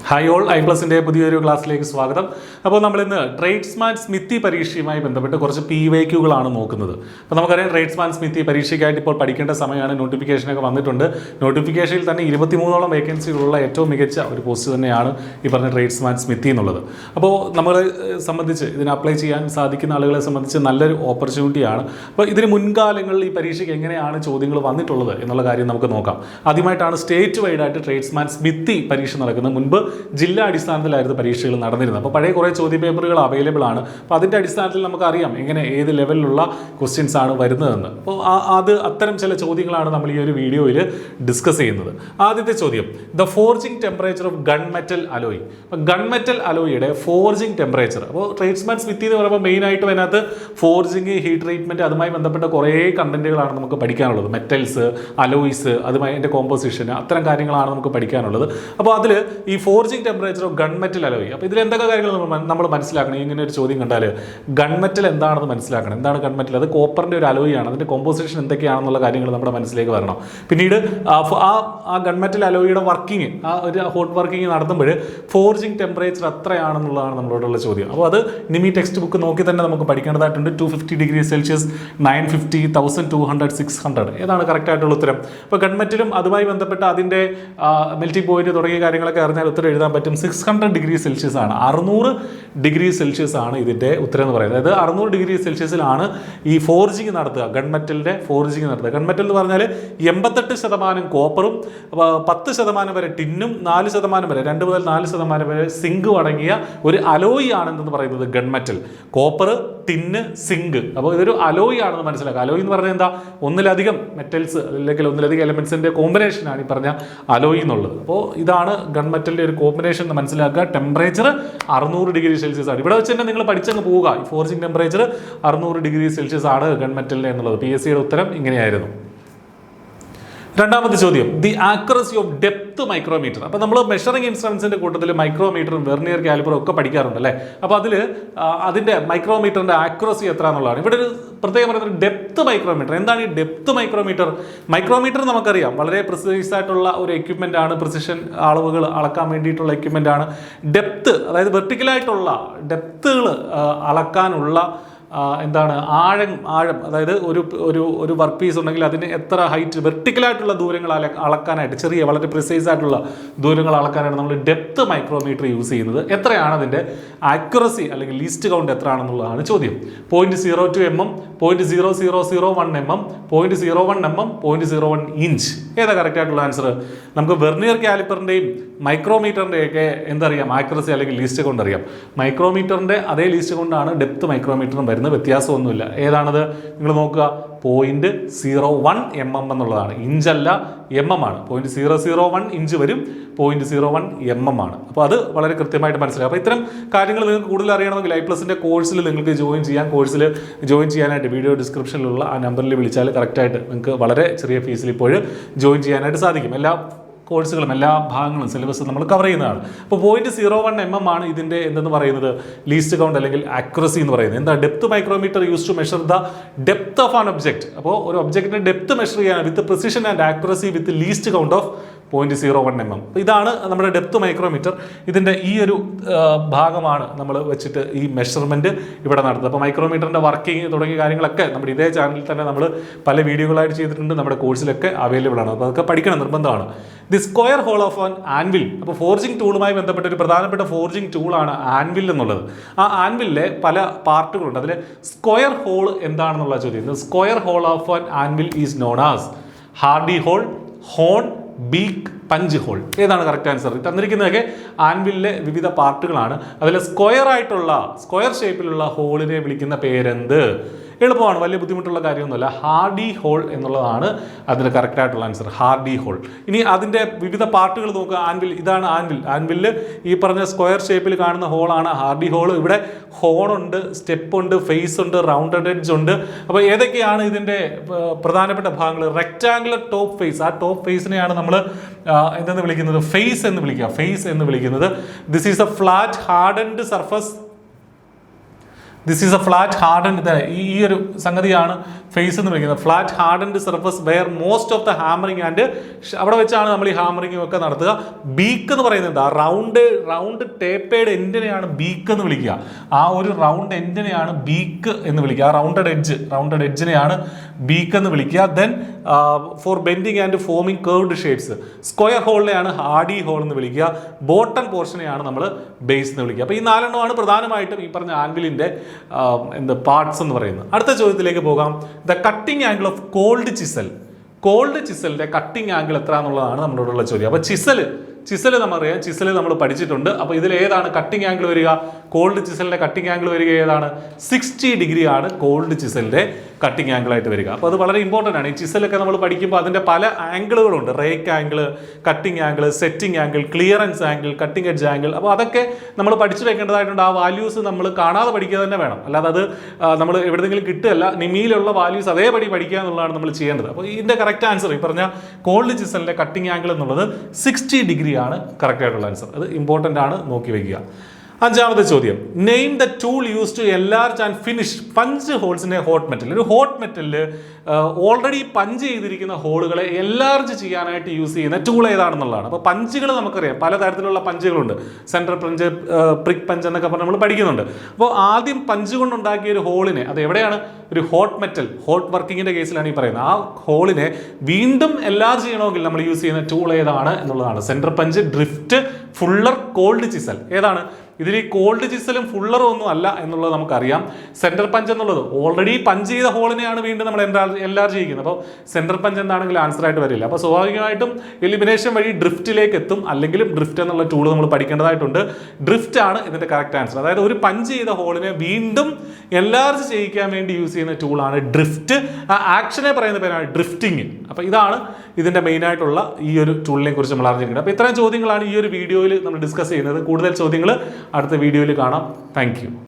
Hi all ഐ+ന്റെ പുതിയൊരു ക്ലാസ്സിലേക്ക് സ്വാഗതം. അപ്പോൾ നമ്മളിന്ന് ട്രേഡ്സ്മാൻ സ്മിത്തി പരീക്ഷയുമായി ബന്ധപ്പെട്ട് കുറച്ച് PYQകളാണ് നോക്കുന്നത്. അപ്പോൾ നമുക്കറിയാം ട്രേഡ്സ്മാൻ സ്മിത്തി പരീക്ഷയ്ക്കായിട്ട് ഇപ്പോൾ പഠിക്കേണ്ട സമയമാണ്. നോട്ടിഫിക്കേഷനൊക്കെ വന്നിട്ടുണ്ട്. നോട്ടിഫിക്കേഷനിൽ തന്നെ 23ഓളം വേക്കൻസികളുള്ള ഏറ്റവും മികച്ച ഒരു പോസ്റ്റ് തന്നെയാണ് ഈ പറഞ്ഞ ട്രേഡ്സ്മാൻ സ്മിത്തി എന്നുള്ളത്. അപ്പോൾ നമ്മളെ സംബന്ധിച്ച് ഇതിന് അപ്ലൈ ചെയ്യാൻ സാധിക്കുന്ന ആളുകളെ സംബന്ധിച്ച് നല്ലൊരു ഓപ്പർച്യൂണിറ്റിയാണ്. അപ്പോൾ ഇതിന് മുൻകാലങ്ങളിൽ ഈ പരീക്ഷയ്ക്ക് എങ്ങനെയാണ് ചോദ്യങ്ങൾ വന്നിട്ടുള്ളത് എന്നുള്ള കാര്യം നമുക്ക് നോക്കാം. ആദ്യമായിട്ടാണ് സ്റ്റേറ്റ് വൈഡായിട്ട് ട്രേഡ്സ്മാൻ സ്മിത്തി പരീക്ഷ നടക്കുന്നത്. മുൻപ് ജില്ലാ അടിസ്ഥാനത്തിലായിരുന്നു പരീക്ഷകൾ നടന്നിരുന്നത്. അപ്പോൾ പഴയ കുറേ ചോദ്യ പേപ്പറുകൾ അവൈലബിൾ ആണ്. അപ്പോൾ അതിൻ്റെ അടിസ്ഥാനത്തിൽ നമുക്കറിയാം എങ്ങനെ ഏത് ലെവലിലുള്ള ക്വസ്റ്റ്യൻസ് ആണ് വരുന്നതെന്ന്. അപ്പോൾ അത്തരം ചില ചോദ്യങ്ങളാണ് നമ്മൾ ഈ ഒരു വീഡിയോയിൽ ഡിസ്കസ് ചെയ്യുന്നത്. ആദ്യത്തെ ചോദ്യം, the forging temperature of gun metal alloy. അപ്പോൾ ഗൺ മെറ്റൽ അലോയിയുടെ ഫോർജിങ് ടെമ്പറേച്ചർ, അപ്പോൾ ട്രേഡ്സ്മാൻ സ്മിത്തി എന്ന് പറയുമ്പോൾ മെയിനായിട്ടും അതിനകത്ത് ഫോർജിങ്, ഹീറ്റ് ട്രീറ്റ്മെൻറ്റ്, അതുമായി ബന്ധപ്പെട്ട കുറേ കണ്ടന്റുകളാണ് നമുക്ക് പഠിക്കാനുള്ളത്. മെറ്റൽസ്, അലോയ്സ്, അതുമായി അതിൻ്റെ കോമ്പോസിഷൻ, അത്തരം കാര്യങ്ങളാണ് നമുക്ക് പഠിക്കാനുള്ളത്. അപ്പോൾ അതിൽ ഈ forging temperature of gun metal alloy, അപ്പോൾ ഇതിൽ എന്തൊക്കെ കാര്യങ്ങൾ നമ്മൾ മനസ്സിലാക്കണം? ഇങ്ങനെ ഒരു ചോദ്യം കണ്ടാൽ ഗൺ മെറ്റൽ എന്താണെന്ന് മനസ്സിലാക്കണം. എന്താണ് ഗൺ മെറ്റൽ? അത് കോപ്പറിൻ്റെ ഒരു അലോയാണ്. അതിൻ്റെ കോമ്പോസിഷൻ എന്തൊക്കെയാണെന്നുള്ള കാര്യങ്ങൾ നമ്മുടെ മനസ്സിലേക്ക് വരണം. പിന്നീട് ആ ഗൺ മെറ്റൽ അലോയിയുടെ വർക്കിംഗ്, ആ ഒരു ഹോട്ട് വർക്കിംഗ് നടത്തുമ്പോൾ ഫോർജിങ് ടെമ്പറേച്ചർ എത്രയാണെന്നുള്ളതാണ് നമ്മളോടുള്ള ചോദ്യം. അപ്പോൾ അത് നിമി ടെക്സ്റ്റ് ബുക്ക് നോക്കി തന്നെ നമുക്ക് പഠിക്കേണ്ടതായിട്ടുണ്ട്. 250 ഡിഗ്രി സെൽഷ്യസ്, 950, 1200, 600 ഏതാണ് കറക്റ്റ് ആയിട്ടുള്ള ഉത്തരം? അപ്പോൾ ഗൺ മെറ്റലും അതുമായി ബന്ധപ്പെട്ട അതിൻ്റെ മെൽറ്റിംഗ് പോയിന്റ് തുടങ്ങിയ കാര്യങ്ങളൊക്കെ അറിഞ്ഞാൽ ഉത്തരം എഴുതാൻ പറ്റും. 600 ഡിഗ്രി സെൽഷ്യസ് ആണ്, 600 ഡിഗ്രി സെൽഷ്യസ് ആണ് ഇതിൻ്റെ ഉത്തരം എന്ന് പറയുന്നത്. അതായത് 600 ഡിഗ്രി സെൽഷ്യസിലാണ് ഈ ഫോർജിങ് നടത്തുക, ഗൺമെറ്റലിൻ്റെ ഫോർജിങ് നടത്തുക. ഗൺമെറ്റൽ എന്ന് പറഞ്ഞാൽ 88% കോപ്പറും 10% വരെ ടിന്നും 4% വരെ 2 മുതൽ 4% വരെ സിങ്കും അടങ്ങിയ ഒരു അലോയി ആണെന്ന് പറയുന്നത് ഗൺമെറ്റൽ. Copper, tin, zinc. അപ്പോൾ ഇതൊരു അലോയി ആണെന്ന് മനസ്സിലാക്കുക. അലോയി എന്ന് പറഞ്ഞാൽ എന്താ? ഒന്നിലധികം മെറ്റൽസ് അല്ലെങ്കിൽ ഒന്നിലധികം എലമെന്റ്സിന്റെ കോമ്പിനേഷനാണ് ഈ പറഞ്ഞ അലോയി എന്നുള്ളത്. അപ്പോൾ ഇതാണ് ഗൺമെറ്റലിന്റെ ഒരു കോമ്പിനേഷൻ എന്ന് മനസ്സിലാക്കുക. ടെമ്പറേച്ചർ 600 ഡിഗ്രി സെൽഷ്യസ് ആണ്. ഇവിടെ വെച്ച് തന്നെ നിങ്ങൾ പഠിച്ചങ്ങ് പോവുക. ഈ ഫോർജിങ് ടെമ്പറേച്ചർ 600 ഡിഗ്രി സെൽഷ്യസ് ആണ് ഗൺമെറ്റലിന്റെ എന്നുള്ളത്. PSCയുടെ ഉത്തരം ഇങ്ങനെയായിരുന്നു. രണ്ടാമത്തെ ചോദ്യം, the accuracy of depth micrometer. അപ്പോൾ നമ്മൾ മെഷറിംഗ് ഇൻസ്ട്രുമെന്റ്സിന്റെ കൂട്ടത്തിൽ മൈക്രോമീറ്ററും വെർനിയർ കാലിപ്പറും ഒക്കെ പഠിക്കാറുണ്ട് അല്ലേ? അപ്പോൾ അതിൽ അതിന്റെ മൈക്രോമീറ്ററിന്റെ ആക്യുറസി എത്ര എന്നുള്ളതാണ് ഇവിടെ ഒരു പ്രത്യേകം പറയുന്നത്. ഡെപ്ത് മൈക്രോമീറ്റർ എന്താണ്? ഈ ഡെപ്ത് മൈക്രോമീറ്റർ, മൈക്രോമീറ്റർ നമുക്കറിയാം വളരെ പ്രിസൈസ് ആയിട്ടുള്ള ഒരു എക്യുപ്മെന്റ് ആണ്. പ്രിസിഷൻ അളവുകൾ അളക്കാൻ വേണ്ടിയിട്ടുള്ള എക്യുപ്മെന്റ് ആണ്. ഡെപ്ത്, അതായത് വെർട്ടിക്കലായിട്ടുള്ള ഡെപ്തുകൾ അളക്കാനുള്ള എന്താണ് ആഴം, അതായത് ഒരു വർക്ക് പീസ് ഉണ്ടെങ്കിൽ അതിന് എത്ര ഹൈറ്റ്, വെർട്ടിക്കലായിട്ടുള്ള ദൂരങ്ങൾ അളക്കാനായിട്ട്, ചെറിയ വളരെ പ്രിസൈസ് ആയിട്ടുള്ള ദൂരങ്ങൾ അളക്കാനായിട്ട് നമ്മൾ ഡെപ്ത് മൈക്രോമീറ്റർ യൂസ് ചെയ്യുന്നത്. എത്രയാണ് അതിൻ്റെ ആക്യുറസി അല്ലെങ്കിൽ ലീസ്റ്റ് കൗണ്ട് എത്ര ആണെന്നുള്ളതാണ് ചോദ്യം. 0.02 mm, 0.0001 mm, 0.01 mm, 0.01 ഇഞ്ച്. ഏതാ കറക്റ്റ് ആയിട്ടുള്ള ആൻസർ? നമുക്ക് വെർനിയർ കാലിപ്പറിൻ്റെയും മൈക്രോമീറ്ററിൻ്റെയൊക്കെ എന്തറിയാം? ആക്യുറസി അല്ലെങ്കിൽ ലീസ്റ്റ് കൗണ്ട് അറിയാം. മൈക്രോമീറ്ററിൻ്റെ അതേ ലീസ്റ്റ് കൗണ്ടാണ് ഡെപ്ത് മൈക്രോമീറ്ററും വരുന്നത്. വ്യത്യാസമൊന്നുമില്ല. ഏതാണത്? നിങ്ങൾ നോക്കുക, 0.01 mm എന്നുള്ളതാണ്. ഇഞ്ചല്ല, MM ആണ്. 0.001 ഇഞ്ച് വരും, 0.01 mm ആണ്. അപ്പോൾ അത് വളരെ കൃത്യമായിട്ട് മനസ്സിലാവും. അപ്പോൾ ഇത്തരം കാര്യങ്ങൾ നിങ്ങൾക്ക് കൂടുതൽ അറിയണമെങ്കിൽ ഐ+ന്റെ കോഴ്സിൽ നിങ്ങൾക്ക് ജോയിൻ ചെയ്യാം. കോഴ്സിൽ ജോയിൻ ചെയ്യാനായിട്ട് വീഡിയോ ഡിസ്ക്രിപ്ഷനിലുള്ള ആ നമ്പറിൽ വിളിച്ചാൽ കറക്റ്റായിട്ട് നിങ്ങൾക്ക് വളരെ ചെറിയ ഫീസിൽ ഇപ്പോൾ ജോയിൻ ചെയ്യാനായിട്ട് സാധിക്കും. എല്ലാ കോഴ്സുകളും എല്ലാ ഭാഗങ്ങളും സിലബസ് നമ്മൾ കവർ ചെയ്യുന്നതാണ്. അപ്പോൾ 0.01 mm ആണ് ഇതിൻ്റെ എന്തെന്ന് പറയുന്നത്? ലീസ്റ്റ് കൗണ്ട് അല്ലെങ്കിൽ ആക്യുറസി എന്ന് പറയുന്നത്. എന്താ? Depth micrometer use to measure the depth of an object. അപ്പോൾ ഒരു ഒബ്ജക്റ്റിന്റെ ഡെപ്ത് മെഷർ ചെയ്യാൻ with precision and accuracy with least count of 0.01 mm. ഇതാണ് നമ്മുടെ ഡെപ്ത് മൈക്രോമീറ്റർ. ഇതിൻ്റെ ഈ ഒരു ഭാഗമാണ് നമ്മൾ വെച്ചിട്ട് ഈ മെഷർമെൻറ്റ് ഇവിടെ നടത്തുന്നത്. അപ്പോൾ മൈക്രോമീറ്ററിൻ്റെ വർക്കിംഗ് തുടങ്ങിയ കാര്യങ്ങളൊക്കെ നമ്മുടെ ഇതേ ചാനലിൽ തന്നെ നമ്മൾ പല വീഡിയോകളായിട്ട് ചെയ്തിട്ടുണ്ട്. നമ്മുടെ കോഴ്സിലൊക്കെ അവൈലബിൾ ആണ്. അപ്പോൾ അതൊക്കെ പഠിക്കണം, നിർബന്ധമാണ്. The square hole of an anvil. അപ്പോൾ ഫോർജിങ് ടൂളുമായി ബന്ധപ്പെട്ട ഒരു പ്രധാനപ്പെട്ട ഫോർജിങ് ടൂളാണ് ആൻവിൽ എന്നുള്ളത്. ആ ആൻവിലിലെ പല പാർട്ടുകളുണ്ട്. അതിൽ സ്ക്വയർ ഹോൾ എന്താണെന്നുള്ള ചോദ്യം. Square hole of an anvil is known as hardy hole, horn, beak, punch hole. ഏതാണ് കറക്റ്റ് ആൻസർ? തന്നിരിക്കുന്നതൊക്കെ ആൻവിലിലെ വിവിധ പാർട്ടുകളാണ്. അതിൽ സ്ക്വയർ ഷേപ്പിലുള്ള ഹോളിനെ വിളിക്കുന്ന പേരെന്ത്? എളുപ്പമാണ്, വലിയ ബുദ്ധിമുട്ടുള്ള കാര്യമൊന്നുമല്ല. ഹാർഡി ഹോൾ എന്നുള്ളതാണ് അതിൻ്റെ കറക്റ്റ് ആയിട്ടുള്ള ആൻസർ, ഹാർഡി ഹോൾ. ഇനി അതിൻ്റെ വിവിധ പാർട്ടുകൾ നോക്കുക. ആൻവിൽ, ഇതാണ് ആൻവിൽ. ആൻവിലിൽ ഈ പറഞ്ഞ സ്ക്വയർ ഷേപ്പിൽ കാണുന്ന ഹോളാണ് ഹാർഡി ഹോൾ. ഇവിടെ ഹോണുണ്ട്, സ്റ്റെപ്പ് ഉണ്ട്, ഫേസ് ഉണ്ട്, റൗണ്ടഡ് എഡ്ജ് ഉണ്ട്. അപ്പോൾ ഏതൊക്കെയാണ് ഇതിൻ്റെ പ്രധാനപ്പെട്ട ഭാഗങ്ങൾ? Rectangular top face. ആ ടോപ്പ് ഫേസിനെയാണ് നമ്മൾ എന്തെന്ന് വിളിക്കുന്നത്? ഫേസ് എന്ന് വിളിക്കുക. ഫേസ് എന്ന് വിളിക്കുന്നത്. This is a flat hardened surface. This is a flat hardened, ഈ ഒരു സംഗതിയാണ് ഫേസ് എന്ന് വിളിക്കുന്നത്. Flat hardened surface where most of the hammering and അവിടെ വെച്ചാണ് നമ്മൾ ഈ ഹാമറിങ്ങും ഒക്കെ നടത്തുക. ബീക്ക് എന്ന് പറയുന്നത് ആ റൗണ്ട് ടേപ്പേഡ് എൻഡിനെയാണ് ബീക്ക് എന്ന് വിളിക്കുക. ആ ഒരു റൗണ്ട് എൻഡിനെയാണ് ബീക്ക് എന്ന് വിളിക്കുക. ആ റൗണ്ടഡ് എഡ്ജിനെയാണ് ബീക്ക് എന്ന് വിളിക്കുക. Then for bending and forming curved shapes square ഹോളിനെയാണ് ഹാർഡി ഹോൾ എന്ന് വിളിക്കുക. ബോട്ടം പോർഷനെയാണ് നമ്മൾ ബേസ് എന്ന് വിളിക്കുക. അപ്പോൾ ഈ 4 പ്രധാനമായിട്ടും ഈ പറഞ്ഞ ആംഗിളിന്റെ പാർട്സ് എന്ന് പറയുന്നത്. അടുത്ത ചോദ്യത്തിലേക്ക് പോകാം. The cutting angle of cold ചിസലിന്റെ കട്ടിംഗ് ആംഗിൾ എത്ര എന്നുള്ളതാണ് നമ്മളോടുള്ള ചോദ്യം. അപ്പോൾ ചിസൽ നമുക്കറിയാം, ചിസൽ നമ്മൾ പഠിച്ചിട്ടുണ്ട്. അപ്പോൾ ഇതിൽ ഏതാണ് കട്ടിംഗ് ആംഗിൾ വരിക? കോൾഡ് ചിസലിന്റെ കട്ടിംഗ് ആംഗിൾ വരിക ഏതാണ്? 60 ഡിഗ്രി ആണ് കോൾഡ് ചിസലിന്റെ കട്ടിംഗ് ആംഗിൾ ആയിട്ട് വരിക. അപ്പോൾ അത് വളരെ ഇമ്പോർട്ടൻ്റ് ആണ്. ഈ ചിസലൊക്കെ നമ്മൾ പഠിക്കുമ്പോൾ അതിന്റെ പല ആംഗിളുകളുണ്ട്. Rake angle, cutting angle, setting angle, clearance angle, cutting edge angle. അപ്പോൾ അതൊക്കെ നമ്മൾ പഠിച്ചു വെക്കേണ്ടതായിട്ടുണ്ട്. ആ വാല്യൂസ് നമ്മൾ കാണാതെ പഠിക്കുക തന്നെ വേണം. അല്ലാതെ അത് നമ്മൾ എവിടെയെങ്കിലും കിട്ടുകയല്ല. നിമിയിലുള്ള വാല്യൂസ് അതേപടി പഠിക്കുക എന്നുള്ളതാണ് നമ്മൾ ചെയ്യേണ്ടത്. അപ്പോൾ ഇതിന്റെ കറക്റ്റ് ആൻസർ ഈ പറഞ്ഞ കോൾഡ് ചിസലിന്റെ കട്ടിംഗ് ആംഗിൾ എന്നുള്ളത് 60 ഡിഗ്രി ആണ് കറക്റ്റ് ആയിട്ടുള്ള ആൻസർ. അത് ഇമ്പോർട്ടൻ്റ് ആണ്, നോക്കി വയ്ക്കുക. 5ാമത്തെ ചോദ്യം. Name the tool use to enlarge and finish punch holes in a hot metal. ഒരു ഹോട്ട് മെറ്റലിൽ ഓൾറെഡി പഞ്ച് ചെയ്തിരിക്കുന്ന ഹോളുകളെ എൻലാർജ് ചെയ്യാനായിട്ട് യൂസ് ചെയ്യുന്ന ടൂൾ ഏതാണെന്നുള്ളതാണ്. അപ്പോൾ പഞ്ചുകൾ നമുക്കറിയാം, പലതരത്തിലുള്ള പഞ്ചുകളുണ്ട്. സെൻട്രൽ പഞ്ച്, പ്രിക് പഞ്ച് എന്നൊക്കെ പറഞ്ഞ് നമ്മൾ പഠിക്കുന്നുണ്ട്. അപ്പോൾ ആദ്യം പഞ്ച് കൊണ്ടുണ്ടാക്കിയ ഒരു ഹോളിനെ, അത് എവിടെയാണ്? ഒരു ഹോട്ട് മെറ്റൽ, ഹോട്ട് വർക്കിങ്ങിന്റെ കേസിലാണ് ഈ പറയുന്നത്. ആ ഹോളിനെ വീണ്ടും എൻലാർജ് ചെയ്യണമെങ്കിൽ നമ്മൾ യൂസ് ചെയ്യുന്ന ടൂൾ ഏതാണ് എന്നുള്ളതാണ്. Central punch, drift, fuller, cold chisel. ഏതാണ് ഇതിൽ? ഈ കോൾഡ് ചിസലും ഫുള്ളറും ഒന്നും അല്ല എന്നുള്ളത് നമുക്കറിയാം. സെൻട്രൽ പഞ്ച് എന്നുള്ളത് ഓൾറെഡി പഞ്ച് ചെയ്ത ഹോളിനെയാണ് വീണ്ടും നമ്മൾ എൻലാർജ് ചെയ്യുന്നത്. അപ്പോൾ സെൻട്രൽ പഞ്ച് എന്താണെങ്കിലും ആൻസർ ആയിട്ട് വരില്ല. അപ്പോൾ സ്വാഭാവികമായിട്ടും എലിമിനേഷൻ വഴി ഡ്രിഫ്റ്റിലേക്ക് എത്തും. അല്ലെങ്കിലും ഡ്രിഫ്റ്റ് എന്നുള്ള ടൂൾ നമ്മൾ പഠിക്കേണ്ടതായിട്ടുണ്ട്. ഡ്രിഫ്റ്റ് ആണ് ഇതിന്റെ കറക്റ്റ് ആൻസർ. അതായത് ഒരു പഞ്ച് ചെയ്ത ഹോളിനെ വീണ്ടും എൻലാർജ് ചെയ്യിക്കാൻ വേണ്ടി യൂസ് ചെയ്യുന്ന ടൂളാണ് ഡ്രിഫ്റ്റ്. ആ ആക്ഷനെ പറയുന്ന പേരാണ് ഡ്രിഫ്റ്റിംഗ്. അപ്പോൾ ഇതാണ് ഇതിന്റെ മെയിൻ ആയിട്ടുള്ള ഈ ഒരു ടൂളിനെ കുറിച്ച് നമ്മൾ അറിഞ്ഞിരിക്കുന്നത്. അപ്പോൾ ഇത്രയും ചോദ്യങ്ങളാണ് ഈ ഒരു വീഡിയോയിൽ നമ്മൾ ഡിസ്കസ് ചെയ്യുന്നത്. കൂടുതൽ ചോദ്യങ്ങൾ അടുത്ത വീഡിയോയിൽ കാണാം. Thank you.